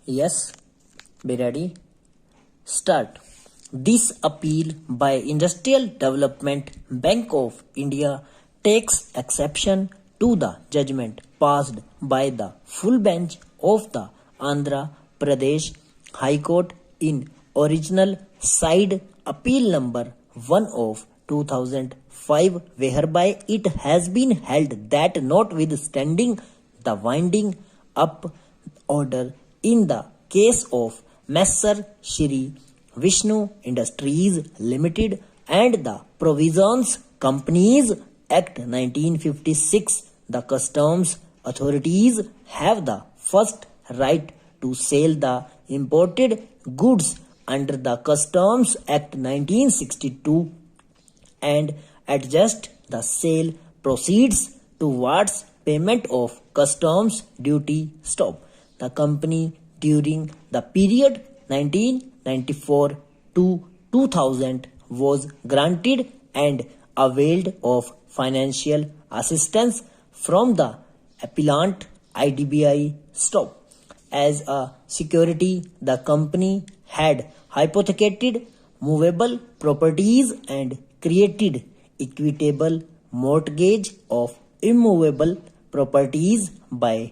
Yes, be ready. Start. This appeal by Industrial Development Bank of India takes exception to the judgment passed by the full bench of the Andhra Pradesh High Court in original side appeal number 1 of 2005, whereby it has been held that notwithstanding the winding up order in the case of Messer Shri Vishnu Industries Limited and the Provisions Companies Act 1956, the customs authorities have the first right to sell the imported goods under the Customs Act 1962 and adjust the sale proceeds towards payment of customs duty. Stop. The company during the period 1994 to 2000 was granted and availed of financial assistance from the appellant IDBI. Stop. As a security, the company had hypothecated movable properties and created equitable mortgage of immovable properties by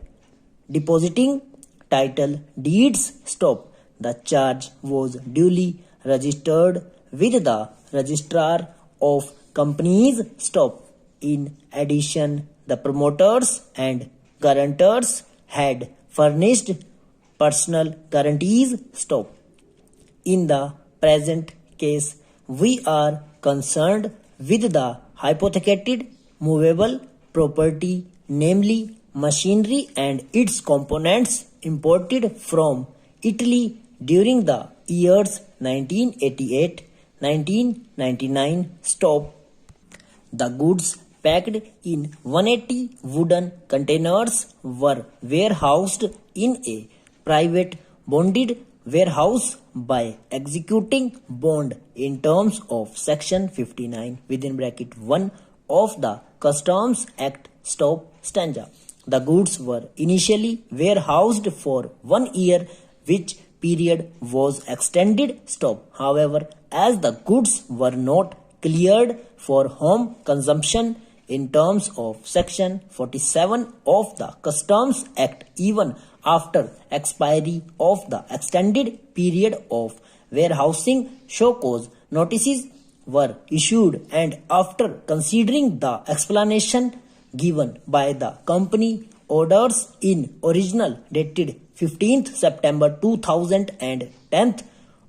depositing title deeds. Stop. The charge was duly registered with the registrar of companies. Stop. In addition, the promoters and guarantors had furnished personal guarantees. Stop. In the present case, we are concerned with the hypothecated movable property, namely machinery and its components imported from Italy during the years 1988-1999. Stop. The goods packed in 180 wooden containers were warehoused in a private bonded warehouse by executing bond in terms of section 59 within bracket 1 of the Customs Act. Stop. Stanza. The goods were initially warehoused for 1 year, which period was extended. Stop. However, as the goods were not cleared for home consumption in terms of section 47 of the Customs Act, even after expiry of the extended period of warehousing, show cause notices were issued, and after considering the explanation given by the company, orders in original dated 15th September 2000 and 10th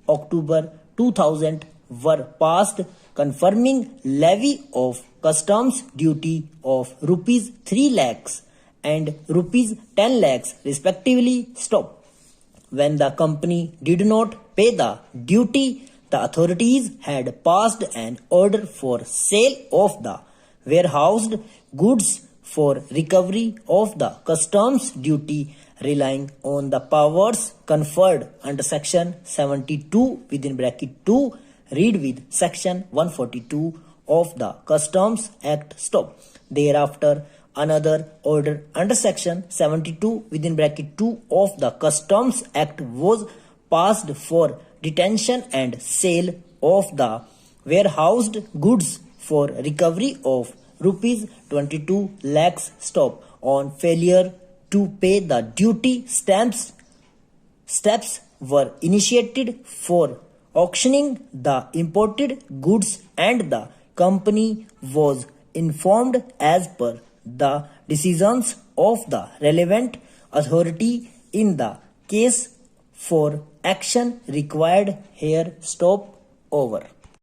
October 2000 were passed confirming levy of customs duty of rupees 3 lakhs and rupees 10 lakhs respectively. Stop. When the company did not pay the duty, the authorities had passed an order for sale of the warehoused goods for recovery of the customs duty, relying on the powers conferred under section 72 within bracket 2 read with section 142 of the Customs Act. Stop. Thereafter, another order under section 72 within bracket 2 of the Customs Act was passed for detention and sale of the warehoused goods for recovery of rupees 22 lakhs. Stop. On failure to pay the duty, steps were initiated for auctioning the imported goods, and the company was informed as per the decisions of the relevant authority in the case for action required here. Stop. Over.